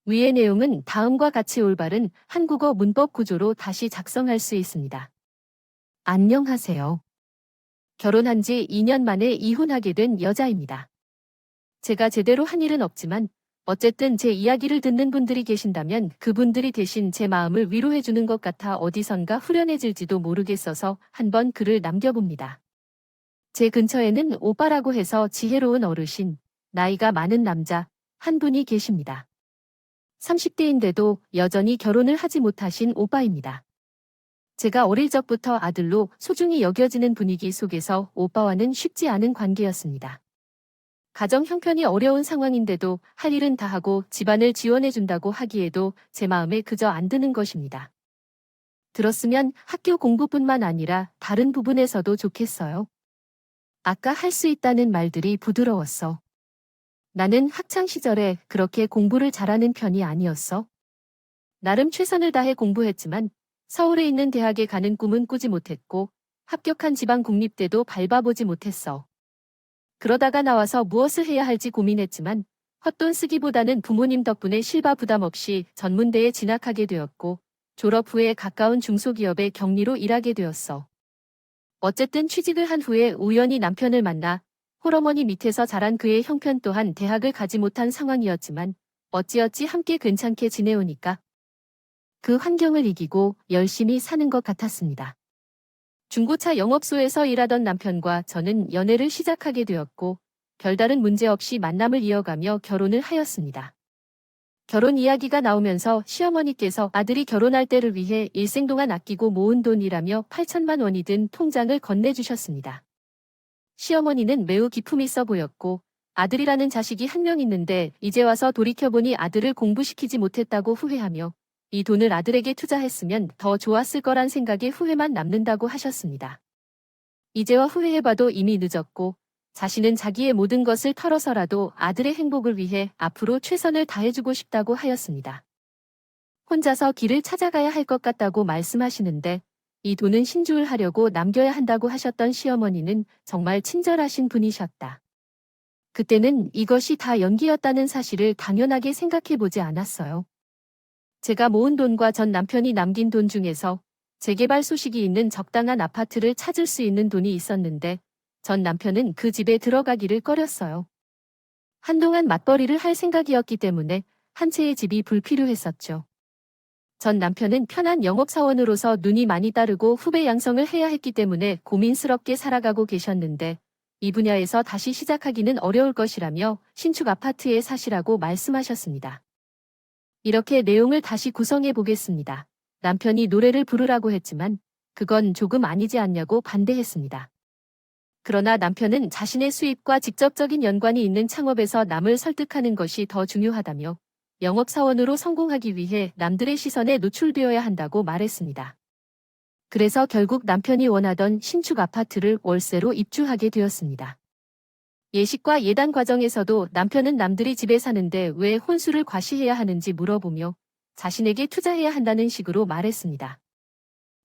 위의 내용은 다음과 같이 올바른 한국어 문법 구조로 다시 작성할 수 있습니다. 안녕하세요. 결혼한 지 2년 만에 이혼하게 된 여자입니다. 제가 제대로 한 일은 없지만 어쨌든 제 이야기를 듣는 분들이 계신다면 그분들이 대신 제 마음을 위로해주는 것 같아 어디선가 후련해질지도 모르겠어서 한번 글을 남겨봅니다. 제 근처에는 오빠라고 해서 지혜로운 어르신, 나이가 많은 남자 한 분이 계십니다. 30대인데도 여전히 결혼을 하지 못하신 오빠입니다. 제가 어릴 적부터 아들로 소중히 여겨지는 분위기 속에서 오빠와는 쉽지 않은 관계였습니다. 가정 형편이 어려운 상황인데도 할 일은 다 하고 집안을 지원해준다고 하기에도 제 마음에 그저 안 드는 것입니다. 들었으면 학교 공부뿐만 아니라 다른 부분에서도 좋겠어요. 아까 할 수 있다는 말들이 부드러웠어. 나는 학창 시절에 그렇게 공부를 잘하는 편이 아니었어. 나름 최선을 다해 공부했지만 서울에 있는 대학에 가는 꿈은 꾸지 못했고 합격한 지방 국립대도 밟아보지 못했어. 그러다가 나와서 무엇을 해야 할지 고민했지만 헛돈 쓰기보다는 부모님 덕분에 실바 부담 없이 전문대에 진학하게 되었고 졸업 후에 가까운 중소기업의 경리로 일하게 되었어. 어쨌든 취직을 한 후에 우연히 남편을 만나 홀어머니 밑에서 자란 그의 형편 또한 대학을 가지 못한 상황이었지만 어찌어찌 함께 괜찮게 지내오니까 그 환경을 이기고 열심히 사는 것 같았습니다. 중고차 영업소에서 일하던 남편과 저는 연애를 시작하게 되었고 별다른 문제 없이 만남을 이어가며 결혼을 하였습니다. 결혼 이야기가 나오면서 시어머니께서 아들이 결혼할 때를 위해 일생 동안 아끼고 모은 돈이라며 8천만 원이 든 통장을 건네주셨습니다. 시어머니는 매우 기품 있어 보였고 아들이라는 자식이 한 명 있는데 이제 와서 돌이켜보니 아들을 공부시키지 못했다고 후회하며 이 돈을 아들에게 투자했으면 더 좋았을 거란 생각에 후회만 남는다고 하셨습니다. 이제와 후회해봐도 이미 늦었고 자신은 자기의 모든 것을 털어서라도 아들의 행복을 위해 앞으로 최선을 다해주고 싶다고 하였습니다. 혼자서 길을 찾아가야 할 것 같다고 말씀하시는데 이 돈은 신주를 하려고 남겨야 한다고 하셨던 시어머니는 정말 친절하신 분이셨다. 그때는 이것이 다 연기였다는 사실을 당연하게 생각해보지 않았어요. 제가 모은 돈과 전 남편이 남긴 돈 중에서 재개발 소식이 있는 적당한 아파트를 찾을 수 있는 돈이 있었는데 전 남편은 그 집에 들어가기를 꺼렸어요. 한동안 맞벌이를 할 생각이었기 때문에 한 채의 집이 불필요했었죠. 전 남편은 편한 영업사원으로서 눈이 많이 따르고 후배 양성을 해야 했기 때문에 고민스럽게 살아가고 계셨는데 이 분야에서 다시 시작하기는 어려울 것이라며 신축 아파트에 사시라고 말씀하셨습니다. 이렇게 내용을 다시 구성해 보겠습니다. 남편이 노래를 부르라고 했지만 그건 조금 아니지 않냐고 반대했습니다. 그러나 남편은 자신의 수입과 직접적인 연관이 있는 창업에서 남을 설득하는 것이 더 중요하다며 영업사원으로 성공하기 위해 남들의 시선에 노출되어야 한다고 말했습니다. 그래서 결국 남편이 원하던 신축 아파트를 월세로 입주하게 되었습니다. 예식과 예단 과정에서도 남편은 남들이 집에 사는데 왜 혼수를 과시해야 하는지 물어보며 자신에게 투자해야 한다는 식으로 말했습니다.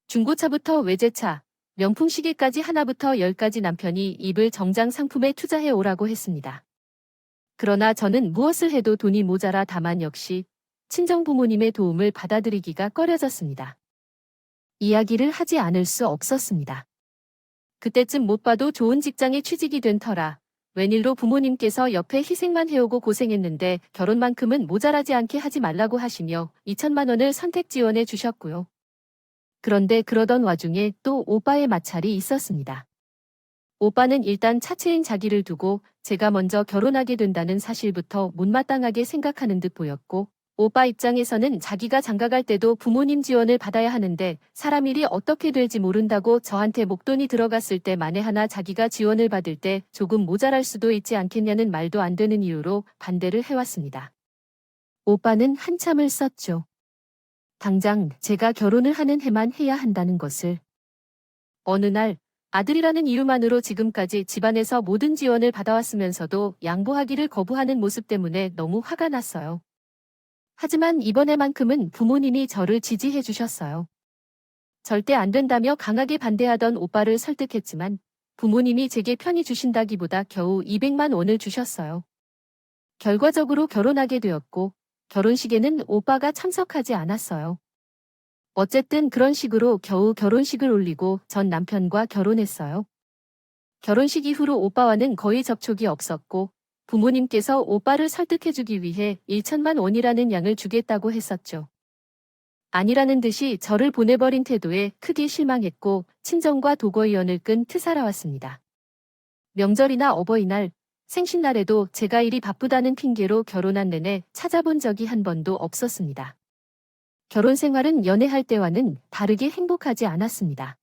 중고차부터 외제차, 명품 시계까지 하나부터 10까지 남편이 입을 정장 상품에 투자해 오라고 했습니다. 그러나 저는 무엇을 해도 돈이 모자라 다만 역시 친정 부모님의 도움을 받아들이기가 꺼려졌습니다. 이야기를 하지 않을 수 없었습니다. 그때쯤 못 봐도 좋은 직장에 취직이 된 터라 웬일로 부모님께서 옆에 희생만 해오고 고생했는데 결혼만큼은 모자라지 않게 하지 말라고 하시며 2천만 원을 선택 지원해 주셨고요. 그런데 그러던 와중에 또 오빠의 마찰이 있었습니다. 오빠는 일단 차체인 자기를 두고 제가 먼저 결혼하게 된다는 사실부터 못마땅하게 생각하는 듯 보였고 오빠 입장에서는 자기가 장가갈 때도 부모님 지원을 받아야 하는데 사람 일이 어떻게 될지 모른다고 저한테 목돈이 들어갔을 때 만에 하나 자기가 지원을 받을 때 조금 모자랄 수도 있지 않겠냐는 말도 안 되는 이유로 반대를 해왔습니다. 오빠는 한참을 썼죠. 당장 제가 결혼을 하는 해만 해야 한다는 것을. 어느 날 아들이라는 이유만으로 지금까지 집안에서 모든 지원을 받아왔으면서도 양보하기를 거부하는 모습 때문에 너무 화가 났어요. 하지만 이번에만큼은 부모님이 저를 지지해 주셨어요. 절대 안 된다며 강하게 반대하던 오빠를 설득했지만 부모님이 제게 편히 주신다기보다 겨우 200만 원을 주셨어요. 결과적으로 결혼하게 되었고 결혼식에는 오빠가 참석하지 않았어요. 어쨌든 그런 식으로 겨우 결혼식을 올리고 전 남편과 결혼했어요. 결혼식 이후로 오빠와는 거의 접촉이 없었고 부모님께서 오빠를 설득해주기 위해 1천만 원이라는 양을 주겠다고 했었죠. 아니라는 듯이 저를 보내버린 태도에 크게 실망했고 친정과 도거위원을 끈 트살아왔습니다. 명절이나 어버이날, 생신날에도 제가 일이 바쁘다는 핑계로 결혼한 내내 찾아본 적이 한 번도 없었습니다. 결혼 생활은 연애할 때와는 다르게 행복하지 않았습니다.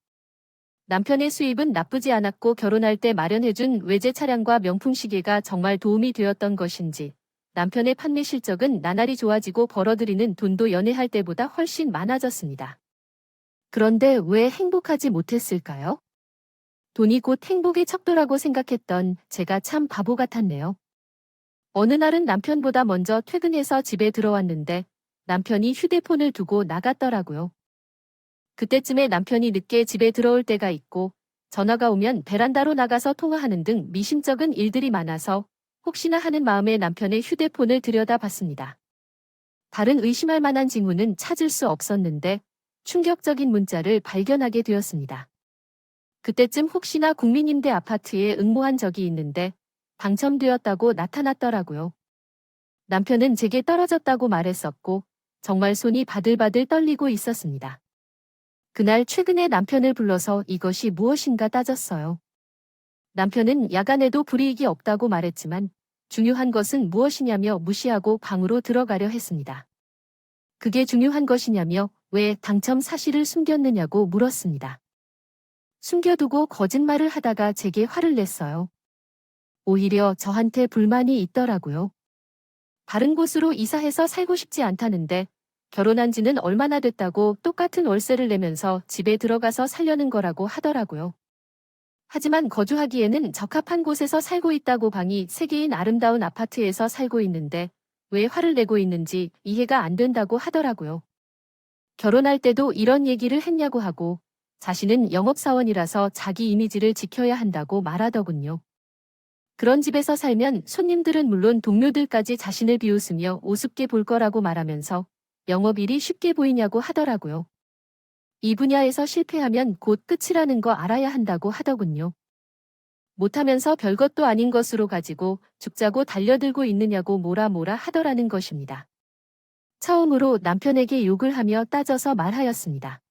남편의 수입은 나쁘지 않았고 결혼할 때 마련해준 외제 차량과 명품 시계가 정말 도움이 되었던 것인지 남편의 판매 실적은 나날이 좋아지고 벌어들이는 돈도 연애할 때보다 훨씬 많아졌습니다. 그런데 왜 행복하지 못했을까요? 돈이 곧 행복의 척도라고 생각했던 제가 참 바보 같았네요. 어느 날은 남편보다 먼저 퇴근해서 집에 들어왔는데 남편이 휴대폰을 두고 나갔더라고요. 그때쯤에 남편이 늦게 집에 들어올 때가 있고 전화가 오면 베란다로 나가서 통화하는 등 미심쩍은 일들이 많아서 혹시나 하는 마음에 남편의 휴대폰을 들여다봤습니다. 다른 의심할 만한 징후는 찾을 수 없었는데 충격적인 문자를 발견하게 되었습니다. 그때쯤 혹시나 국민임대 아파트에 응모한 적이 있는데 당첨되었다고 나타났더라고요. 남편은 제게 떨어졌다고 말했었고 정말 손이 바들바들 떨리고 있었습니다. 그날 최근에 남편을 불러서 이것이 무엇인가 따졌어요. 남편은 야간에도 불이익이 없다고 말했지만 중요한 것은 무엇이냐며 무시하고 방으로 들어가려 했습니다. 그게 중요한 것이냐며 왜 당첨 사실을 숨겼느냐고 물었습니다. 숨겨두고 거짓말을 하다가 제게 화를 냈어요. 오히려 저한테 불만이 있더라고요. 다른 곳으로 이사해서 살고 싶지 않다는데 결혼한 지는 얼마나 됐다고 똑같은 월세를 내면서 집에 들어가서 살려는 거라고 하더라고요. 하지만 거주하기에는 적합한 곳에서 살고 있다고 방이 3개인 아름다운 아파트에서 살고 있는데 왜 화를 내고 있는지 이해가 안 된다고 하더라고요. 결혼할 때도 이런 얘기를 했냐고 하고 자신은 영업사원이라서 자기 이미지를 지켜야 한다고 말하더군요. 그런 집에서 살면 손님들은 물론 동료들까지 자신을 비웃으며 우습게 볼 거라고 말하면서 영업일이 쉽게 보이냐고 하더라고요. 이 분야에서 실패하면 곧 끝이라는 거 알아야 한다고 하더군요. 못하면서 별것도 아닌 것으로 가지고 죽자고 달려들고 있느냐고 뭐라 하더라는 것입니다. 처음으로 남편에게 욕을 하며 따져서 말하였습니다.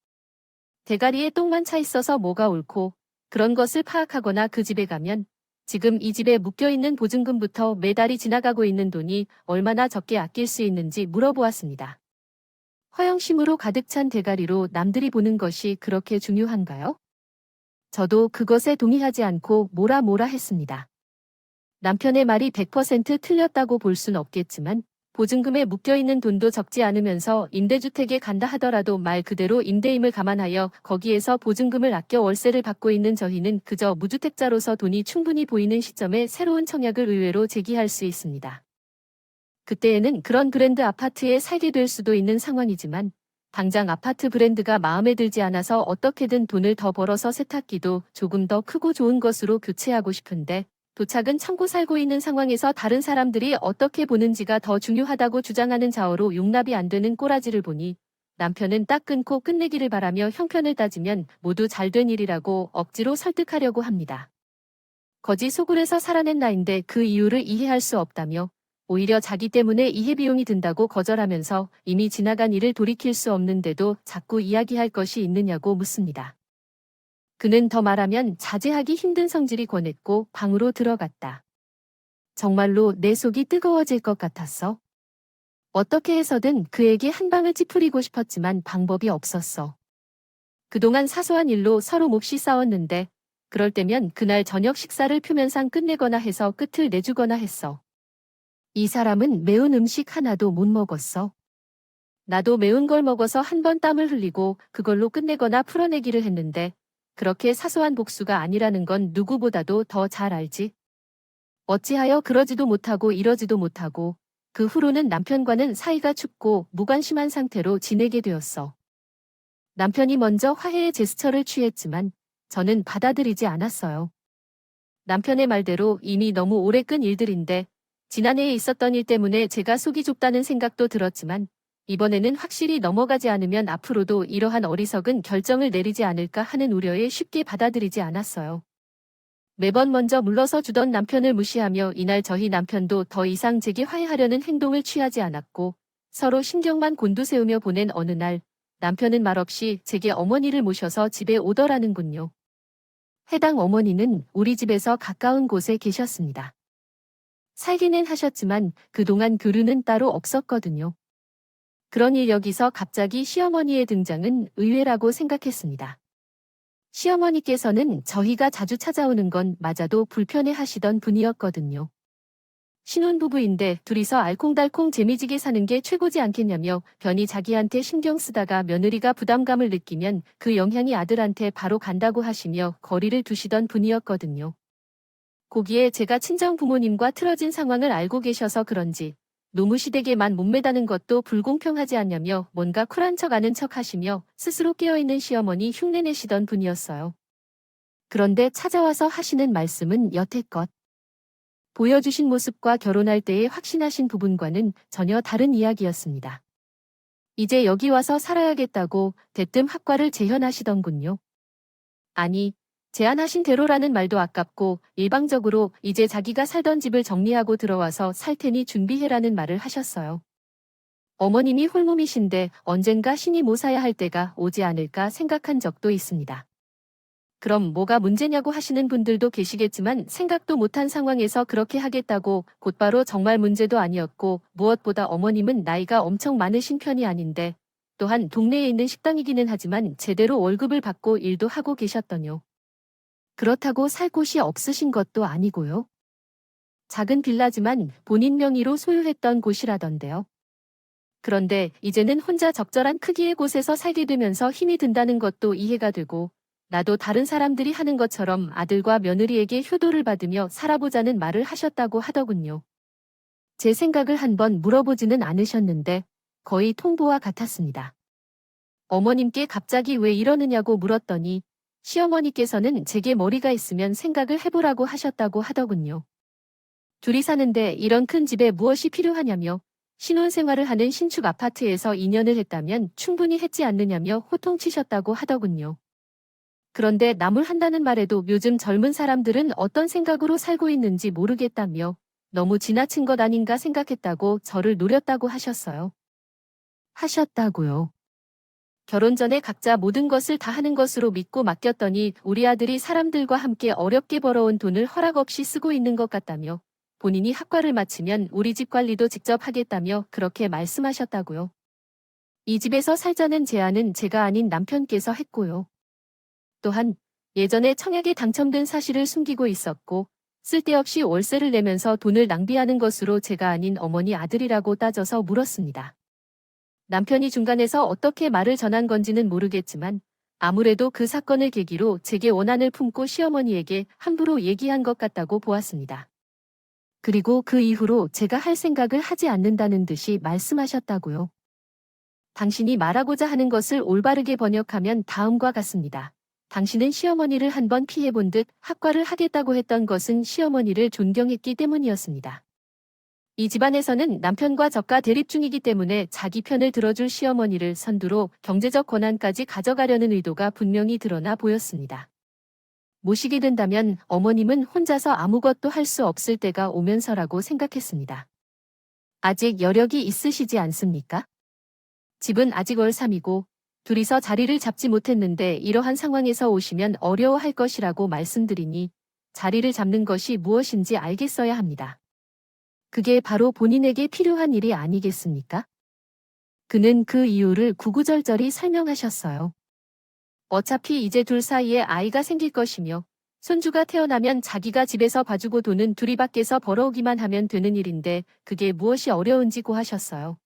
대가리에 똥만 차 있어서 뭐가 옳고 그런 것을 파악하거나 그 집에 가면 지금 이 집에 묶여있는 보증금부터 매달이 지나가고 있는 돈이 얼마나 적게 아낄 수 있는지 물어보았습니다. 허영심으로 가득 찬 대가리로 남들이 보는 것이 그렇게 중요한가요? 저도 그것에 동의하지 않고 뭐라 했습니다. 남편의 말이 100% 틀렸다고 볼 순 없겠지만 보증금에 묶여있는 돈도 적지 않으면서 임대주택에 간다 하더라도 말 그대로 임대임을 감안하여 거기에서 보증금을 아껴 월세를 받고 있는 저희는 그저 무주택자로서 돈이 충분히 보이는 시점에 새로운 청약을 의외로 제기할 수 있습니다. 그때에는 그런 브랜드 아파트에 살게 될 수도 있는 상황이지만 당장 아파트 브랜드가 마음에 들지 않아서 어떻게든 돈을 더 벌어서 세탁기도 조금 더 크고 좋은 것으로 교체하고 싶은데 도착은 참고 살고 있는 상황에서 다른 사람들이 어떻게 보는지가 더 중요하다고 주장하는 자어로 용납이 안 되는 꼬라지를 보니 남편은 딱 끊고 끝내기를 바라며 형편을 따지면 모두 잘된 일이라고 억지로 설득하려고 합니다. 거지 소굴에서 살아낸 나인데 그 이유를 이해할 수 없다며 오히려 자기 때문에 이해 비용이 든다고 거절하면서 이미 지나간 일을 돌이킬 수 없는데도 자꾸 이야기할 것이 있느냐고 묻습니다. 그는 더 말하면 자제하기 힘든 성질이 권했고 방으로 들어갔다. 정말로 내 속이 뜨거워질 것 같았어. 어떻게 해서든 그에게 한 방을 찌푸리고 싶었지만 방법이 없었어. 그동안 사소한 일로 서로 몹시 싸웠는데 그럴 때면 그날 저녁 식사를 표면상 끝내거나 해서 끝을 내주거나 했어. 이 사람은 매운 음식 하나도 못 먹었어. 나도 매운 걸 먹어서 한 번 땀을 흘리고 그걸로 끝내거나 풀어내기를 했는데 그렇게 사소한 복수가 아니라는 건 누구보다도 더 잘 알지. 어찌하여 그러지도 못하고 이러지도 못하고 그 후로는 남편과는 사이가 춥고 무관심한 상태로 지내게 되었어. 남편이 먼저 화해의 제스처를 취했지만 저는 받아들이지 않았어요. 남편의 말대로 이미 너무 오래 끈 일들인데 지난해에 있었던 일 때문에 제가 속이 좁다는 생각도 들었지만 이번에는 확실히 넘어가지 않으면 앞으로도 이러한 어리석은 결정을 내리지 않을까 하는 우려에 쉽게 받아들이지 않았어요. 매번 먼저 물러서 주던 남편을 무시하며 이날 저희 남편도 더 이상 제게 화해하려는 행동을 취하지 않았고 서로 신경만 곤두세우며 보낸 어느 날 남편은 말없이 제게 어머니를 모셔서 집에 오더라는군요. 해당 어머니는 우리 집에서 가까운 곳에 계셨습니다. 살기는 하셨지만 그동안 교류는 따로 없었거든요. 그러니 여기서 갑자기 시어머니의 등장은 의외라고 생각했습니다. 시어머니께서는 저희가 자주 찾아오는 건 맞아도 불편해 하시던 분이었거든요. 신혼부부인데 둘이서 알콩달콩 재미지게 사는 게 최고지 않겠냐며 괜히 자기한테 신경 쓰다가 며느리가 부담감을 느끼면 그 영향이 아들한테 바로 간다고 하시며 거리를 두시던 분이었거든요. 거기에 제가 친정 부모님과 틀어진 상황을 알고 계셔서 그런지 노무시댁에만 몸매다는 것도 불공평하지 않냐며 뭔가 쿨한 척 아는 척 하시며 스스로 깨어있는 시어머니 흉내내시던 분이었어요. 그런데 찾아와서 하시는 말씀은 여태껏 보여주신 모습과 결혼할 때에 확신하신 부분과는 전혀 다른 이야기였습니다. 이제 여기 와서 살아야겠다고 대뜸 학과를 재현하시던군요. 아니, 제안하신 대로라는 말도 아깝고 일방적으로 이제 자기가 살던 집을 정리하고 들어와서 살 테니 준비해라는 말을 하셨어요. 어머님이 홀몸이신데 언젠가 신이 모사야 할 때가 오지 않을까 생각한 적도 있습니다. 그럼 뭐가 문제냐고 하시는 분들도 계시겠지만 생각도 못한 상황에서 그렇게 하겠다고 곧바로 정말 문제도 아니었고 무엇보다 어머님은 나이가 엄청 많으신 편이 아닌데 또한 동네에 있는 식당이기는 하지만 제대로 월급을 받고 일도 하고 계셨더뇨. 그렇다고 살 곳이 없으신 것도 아니고요. 작은 빌라지만 본인 명의로 소유했던 곳이라던데요. 그런데 이제는 혼자 적절한 크기의 곳에서 살게 되면서 힘이 든다는 것도 이해가 되고 나도 다른 사람들이 하는 것처럼 아들과 며느리에게 효도를 받으며 살아보자는 말을 하셨다고 하더군요. 제 생각을 한번 물어보지는 않으셨는데 거의 통보와 같았습니다. 어머님께 갑자기 왜 이러느냐고 물었더니 시어머니께서는 제게 머리가 있으면 생각을 해보라고 하셨다고 하더군요. 둘이 사는데 이런 큰 집에 무엇이 필요하냐며 신혼생활을 하는 신축 아파트에서 2년을 했다면 충분히 했지 않느냐며 호통치셨다고 하더군요. 그런데 남을 한다는 말에도 요즘 젊은 사람들은 어떤 생각으로 살고 있는지 모르겠다며 너무 지나친 것 아닌가 생각했다고 저를 노렸다고 하셨어요. 하셨다고요. 결혼 전에 각자 모든 것을 다 하는 것으로 믿고 맡겼더니 우리 아들이 사람들과 함께 어렵게 벌어온 돈을 허락 없이 쓰고 있는 것 같다며 본인이 학과를 마치면 우리 집 관리도 직접 하겠다며 그렇게 말씀하셨다고요. 이 집에서 살자는 제안은 제가 아닌 남편께서 했고요. 또한 예전에 청약에 당첨된 사실을 숨기고 있었고 쓸데없이 월세를 내면서 돈을 낭비하는 것으로 제가 아닌 어머니 아들이라고 따져서 물었습니다. 남편이 중간에서 어떻게 말을 전한 건지는 모르겠지만 아무래도 그 사건을 계기로 제게 원한을 품고 시어머니에게 함부로 얘기한 것 같다고 보았습니다. 그리고 그 이후로 제가 할 생각을 하지 않는다는 듯이 말씀하셨다고요. 당신이 말하고자 하는 것을 올바르게 번역하면 다음과 같습니다. 당신은 시어머니를 한번 피해본 듯 학과를 하겠다고 했던 것은 시어머니를 존경했기 때문이었습니다. 이 집안에서는 남편과 저가 대립 중이기 때문에 자기 편을 들어줄 시어머니를 선두로 경제적 권한까지 가져가려는 의도가 분명히 드러나 보였습니다. 모시게 된다면 어머님은 혼자서 아무것도 할 수 없을 때가 오면서라고 생각했습니다. 아직 여력이 있으시지 않습니까? 집은 아직 월삼이고 둘이서 자리를 잡지 못했는데 이러한 상황에서 오시면 어려워할 것이라고 말씀드리니 자리를 잡는 것이 무엇인지 알겠어야 합니다. 그게 바로 본인에게 필요한 일이 아니겠습니까? 그는 그 이유를 구구절절히 설명하셨어요. 어차피 이제 둘 사이에 아이가 생길 것이며 손주가 태어나면 자기가 집에서 봐주고 돈은 둘이 밖에서 벌어오기만 하면 되는 일인데 그게 무엇이 어려운지 고하셨어요.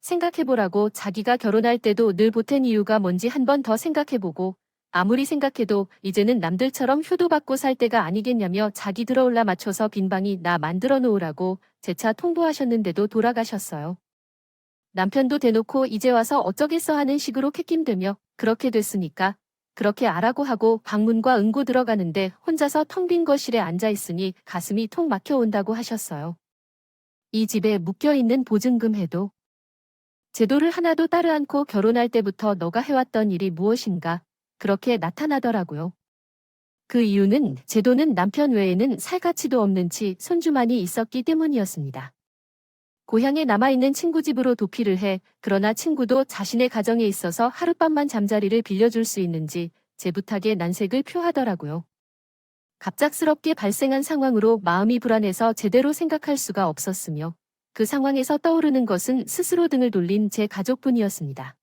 생각해보라고 자기가 결혼할 때도 늘 보탠 이유가 뭔지 한 번 더 생각해보고 아무리 생각해도 이제는 남들처럼 효도받고 살 때가 아니겠냐며 자기 들어올라 맞춰서 빈방이 나 만들어 놓으라고 재차 통보하셨는데도 돌아가셨어요. 남편도 대놓고 이제 와서 어쩌겠어 하는 식으로 큅큑대며 그렇게 됐으니까 그렇게 하라고 하고 방문과 응고 들어가는데 혼자서 텅 빈 거실에 앉아있으니 가슴이 통 막혀 온다고 하셨어요. 이 집에 묶여있는 보증금 해도 제도를 하나도 따르 않고 결혼할 때부터 너가 해왔던 일이 무엇인가 그렇게 나타나더라고요. 그 이유는 제도는 남편 외에는 살 가치도 없는 치 손주만이 있었기 때문이었습니다. 고향에 남아있는 친구 집으로 도피를 해 그러나 친구도 자신의 가정에 있어서 하룻밤만 잠자리를 빌려줄 수 있는지 제 부탁에 난색을 표하더라고요. 갑작스럽게 발생한 상황으로 마음이 불안해서 제대로 생각할 수가 없었으며 그 상황에서 떠오르는 것은 스스로 등을 돌린 제 가족뿐이었습니다.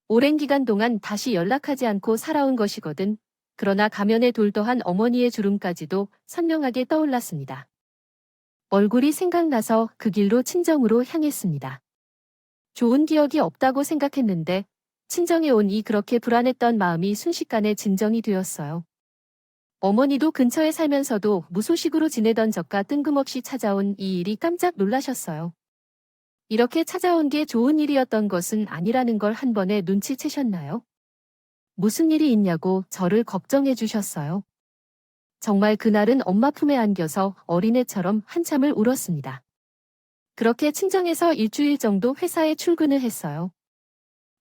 오랜 기간 동안 다시 연락하지 않고 살아온 것이거든. 그러나 가면에 돌더한 어머니의 주름까지도 선명하게 떠올랐습니다. 얼굴이 생각나서 그 길로 친정으로 향했습니다. 좋은 기억이 없다고 생각했는데 친정에 오니 그렇게 불안했던 마음이 순식간에 진정이 되었어요. 어머니도 근처에 살면서도 무소식으로 지내던 적과 뜬금없이 찾아온 이 일이 깜짝 놀라셨어요. 이렇게 찾아온 게 좋은 일이었던 것은 아니라는 걸 한 번에 눈치채셨나요? 무슨 일이 있냐고 저를 걱정해 주셨어요. 정말 그날은 엄마 품에 안겨서 어린애처럼 한참을 울었습니다. 그렇게 친정에서 일주일 정도 회사에 출근을 했어요.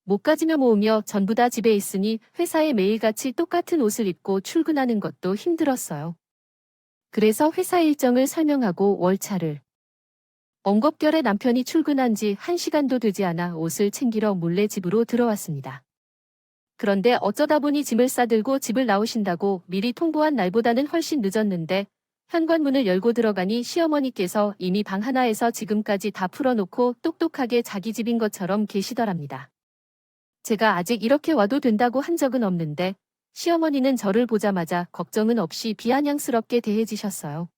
못 가지며 모으며 전부 다 집에 있으니 회사에 매일같이 똑같은 옷을 입고 출근하는 것도 힘들었어요. 그래서 회사 일정을 설명하고 월차를 엉겁결에 남편이 출근한 지 1시간도 되지 않아 옷을 챙기러 몰래 집으로 들어왔습니다. 그런데 어쩌다 보니 짐을 싸들고 집을 나오신다고 미리 통보한 날보다는 훨씬 늦었는데 현관문을 열고 들어가니 시어머니께서 이미 방 하나에서 지금까지 다 풀어놓고 똑똑하게 자기 집인 것처럼 계시더랍니다. 제가 아직 이렇게 와도 된다고 한 적은 없는데 시어머니는 저를 보자마자 걱정은 없이 비아냥스럽게 대해지셨어요.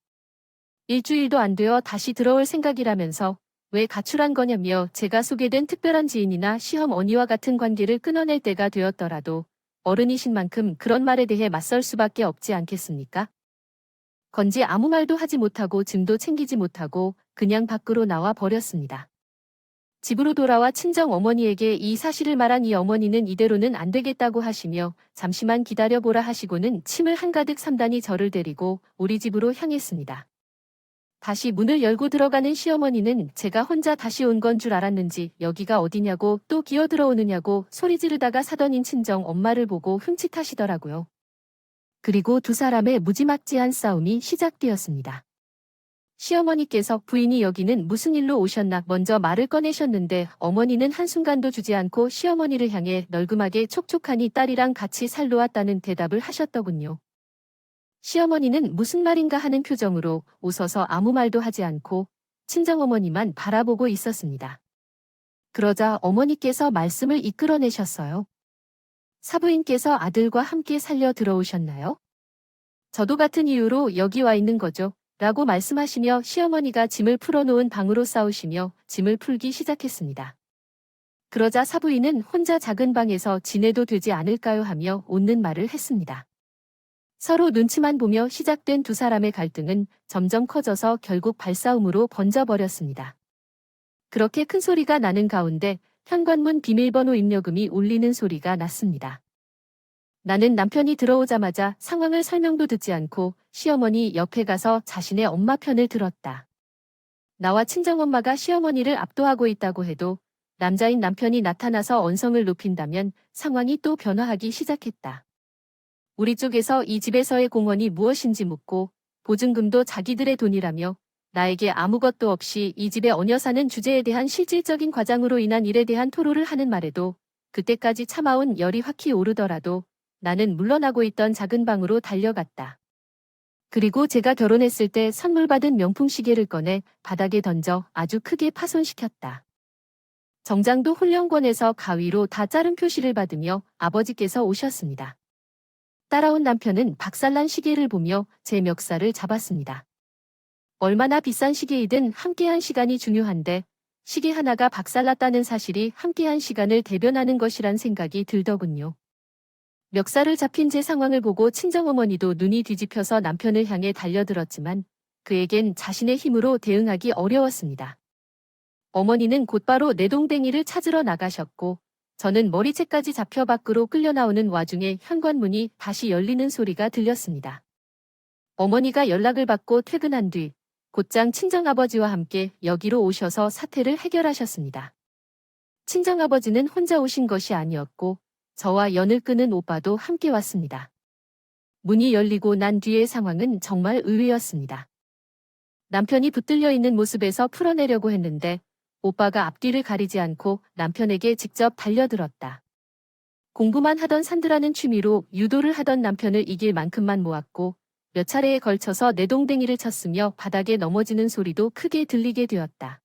일주일도 안 되어 다시 들어올 생각이라면서 왜 가출한 거냐며 제가 소개된 특별한 지인이나 시어머니와 같은 관계를 끊어낼 때가 되었더라도 어른이신 만큼 그런 말에 대해 맞설 수밖에 없지 않겠습니까? 건지 아무 말도 하지 못하고 짐도 챙기지 못하고 그냥 밖으로 나와 버렸습니다. 집으로 돌아와 친정 어머니에게 이 사실을 말한 이 어머니는 이대로는 안 되겠다고 하시며 잠시만 기다려보라 하시고는 침을 한가득 삼다니 저를 데리고 우리 집으로 향했습니다. 다시 문을 열고 들어가는 시어머니는 제가 혼자 다시 온 건 줄 알았는지 여기가 어디냐고 또 기어 들어오느냐고 소리 지르다가 사돈인 친정 엄마를 보고 흠칫하시더라고요. 그리고 두 사람의 무지막지한 싸움이 시작되었습니다. 시어머니께서 부인이 여기는 무슨 일로 오셨나 먼저 말을 꺼내셨는데 어머니는 한순간도 주지 않고 시어머니를 향해 널금하게 촉촉하니 딸이랑 같이 살러 왔다는 대답을 하셨더군요. 시어머니는 무슨 말인가 하는 표정으로 웃어서 아무 말도 하지 않고 친정어머니만 바라보고 있었습니다. 그러자 어머니께서 말씀을 이끌어내셨어요. 사부인께서 아들과 함께 살려 들어오셨나요? 저도 같은 이유로 여기 와 있는 거죠. 라고 말씀하시며 시어머니가 짐을 풀어놓은 방으로 싸우시며 짐을 풀기 시작했습니다. 그러자 사부인은 혼자 작은 방에서 지내도 되지 않을까요 하며 웃는 말을 했습니다. 서로 눈치만 보며 시작된 두 사람의 갈등은 점점 커져서 결국 발싸움으로 번져버렸습니다. 그렇게 큰 소리가 나는 가운데 현관문 비밀번호 입력음이 울리는 소리가 났습니다. 나는 남편이 들어오자마자 상황을 설명도 듣지 않고 시어머니 옆에 가서 자신의 엄마 편을 들었다. 나와 친정엄마가 시어머니를 압도하고 있다고 해도 남자인 남편이 나타나서 언성을 높인다면 상황이 또 변화하기 시작했다. 우리 쪽에서 이 집에서의 공헌이 무엇인지 묻고 보증금도 자기들의 돈이라며 나에게 아무것도 없이 이 집에 얹혀 사는 주제에 대한 실질적인 과장으로 인한 일에 대한 토로를 하는 말에도 그때까지 참아온 열이 확히 오르더라도 나는 물러나고 있던 작은 방으로 달려갔다. 그리고 제가 결혼했을 때 선물 받은 명품 시계를 꺼내 바닥에 던져 아주 크게 파손시켰다. 정장도 홀령권에서 가위로 다 자른 표시를 받으며 아버지께서 오셨습니다. 따라온 남편은 박살난 시계를 보며 제 멱살을 잡았습니다. 얼마나 비싼 시계이든 함께한 시간이 중요한데 시계 하나가 박살났다는 사실이 함께한 시간을 대변하는 것이란 생각이 들더군요. 멱살을 잡힌 제 상황을 보고 친정어머니도 눈이 뒤집혀서 남편을 향해 달려들었지만 그에겐 자신의 힘으로 대응하기 어려웠습니다. 어머니는 곧바로 내동댕이를 찾으러 나가셨고 저는 머리채까지 잡혀 밖으로 끌려 나오는 와중에 현관문이 다시 열리는 소리가 들렸습니다. 어머니가 연락을 받고 퇴근한 뒤 곧장 친정아버지와 함께 여기로 오셔서 사태를 해결하셨습니다. 친정아버지는 혼자 오신 것이 아니었고 저와 연을 끄는 오빠도 함께 왔습니다. 문이 열리고 난 뒤의 상황은 정말 의외였습니다. 남편이 붙들려 있는 모습에서 풀어내려고 했는데 오빠가 앞뒤를 가리지 않고 남편에게 직접 달려들었다. 공부만 하던 산드라는 취미로 유도를 하던 남편을 이길 만큼만 모았고 몇 차례에 걸쳐서 내동댕이를 쳤으며 바닥에 넘어지는 소리도 크게 들리게 되었다.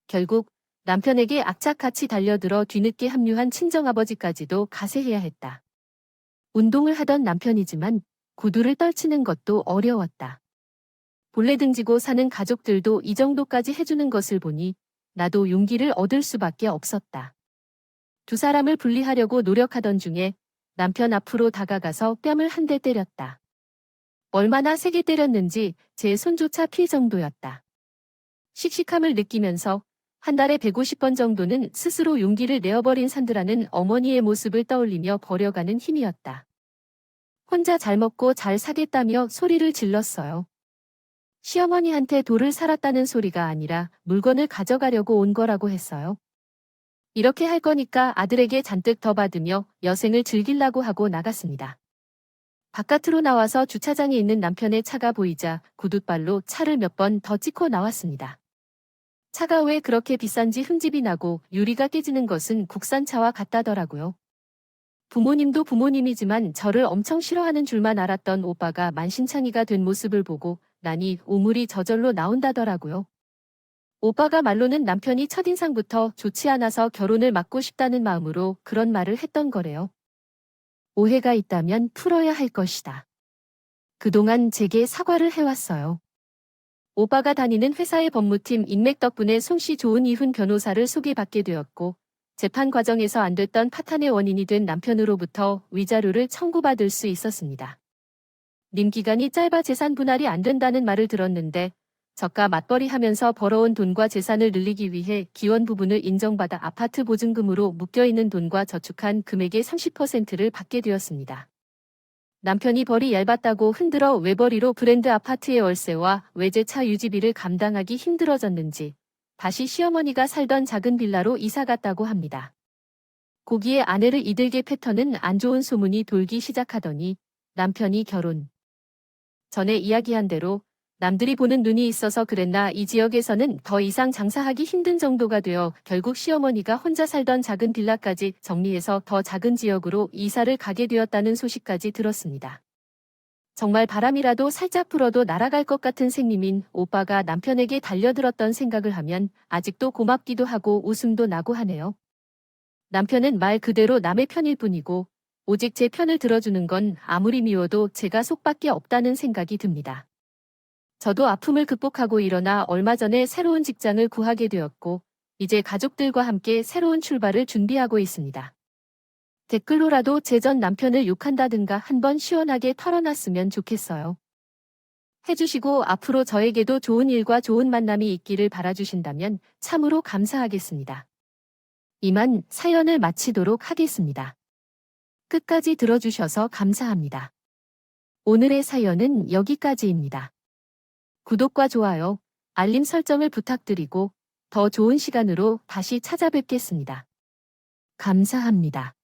결국 남편에게 악착같이 달려들어 뒤늦게 합류한 친정아버지까지도 가세해야 했다. 운동을 하던 남편이지만 구두를 떨치는 것도 어려웠다. 본래 등지고 사는 가족들도 이 정도까지 해주는 것을 보니 나도 용기를 얻을 수밖에 없었다. 두 사람을 분리하려고 노력하던 중에 남편 앞으로 다가가서 뺨을 한 대 때렸다. 얼마나 세게 때렸는지 제 손조차 필 정도였다. 씩씩함을 느끼면서 한 달에 150번 정도는 스스로 용기를 내어버린 산드라는 어머니의 모습을 떠올리며 버려가는 힘이었다. 혼자 잘 먹고 잘 사겠다며 소리를 질렀어요. 시어머니한테 돌을 살았다는 소리가 아니라 물건을 가져가려고 온 거라고 했어요. 이렇게 할 거니까 아들에게 잔뜩 더 받으며 여생을 즐기려고 하고 나갔습니다. 바깥으로 나와서 주차장에 있는 남편의 차가 보이자 구둣발로 차를 몇 번 더 찍고 나왔습니다. 차가 왜 그렇게 비싼지 흠집이 나고 유리가 깨지는 것은 국산차와 같다더라고요. 부모님도 부모님이지만 저를 엄청 싫어하는 줄만 알았던 오빠가 만신창이가 된 모습을 보고 나니 우물이 저절로 나온다더라고요. 오빠가 말로는 남편이 첫인상부터 좋지 않아서 결혼을 막고 싶다는 마음으로 그런 말을 했던 거래요. 오해가 있다면 풀어야 할 것이다. 그동안 제게 사과를 해왔어요. 오빠가 다니는 회사의 법무팀 인맥 덕분에 솜씨 좋은 이훈 변호사를 소개받게 되었고 재판 과정에서 안 됐던 파탄의 원인이 된 남편으로부터 위자료를 청구받을 수 있었습니다. 님 기간이 짧아 재산 분할이 안 된다는 말을 들었는데 저가 맞벌이 하면서 벌어온 돈과 재산을 늘리기 위해 기원 부분을 인정받아 아파트 보증금으로 묶여있는 돈과 저축한 금액의 30%를 받게 되었습니다. 남편이 벌이 얇았다고 흔들어 외벌이로 브랜드 아파트의 월세와 외제차 유지비를 감당하기 힘들어졌는지 다시 시어머니가 살던 작은 빌라로 이사 갔다고 합니다. 고기에 아내를 이들게 패터는 안 좋은 소문이 돌기 시작하더니 남편이 결혼 전에 이야기한 대로 남들이 보는 눈이 있어서 그랬나 이 지역에서는 더 이상 장사하기 힘든 정도가 되어 결국 시어머니가 혼자 살던 작은 빌라까지 정리해서 더 작은 지역으로 이사를 가게 되었다는 소식까지 들었습니다. 정말 바람이라도 살짝 불어도 날아갈 것 같은 생님인 오빠가 남편에게 달려들었던 생각을 하면 아직도 고맙기도 하고 웃음도 나고 하네요. 남편은 말 그대로 남의 편일 뿐이고 오직 제 편을 들어주는 건 아무리 미워도 제가 속밖에 없다는 생각이 듭니다. 저도 아픔을 극복하고 일어나 얼마 전에 새로운 직장을 구하게 되었고 이제 가족들과 함께 새로운 출발을 준비하고 있습니다. 댓글로라도 제 전 남편을 욕한다든가 한번 시원하게 털어놨으면 좋겠어요. 해주시고 앞으로 저에게도 좋은 일과 좋은 만남이 있기를 바라주신다면 참으로 감사하겠습니다. 이만 사연을 마치도록 하겠습니다. 끝까지 들어주셔서 감사합니다. 오늘의 사연은 여기까지입니다. 구독과 좋아요, 알림 설정을 부탁드리고 더 좋은 시간으로 다시 찾아뵙겠습니다. 감사합니다.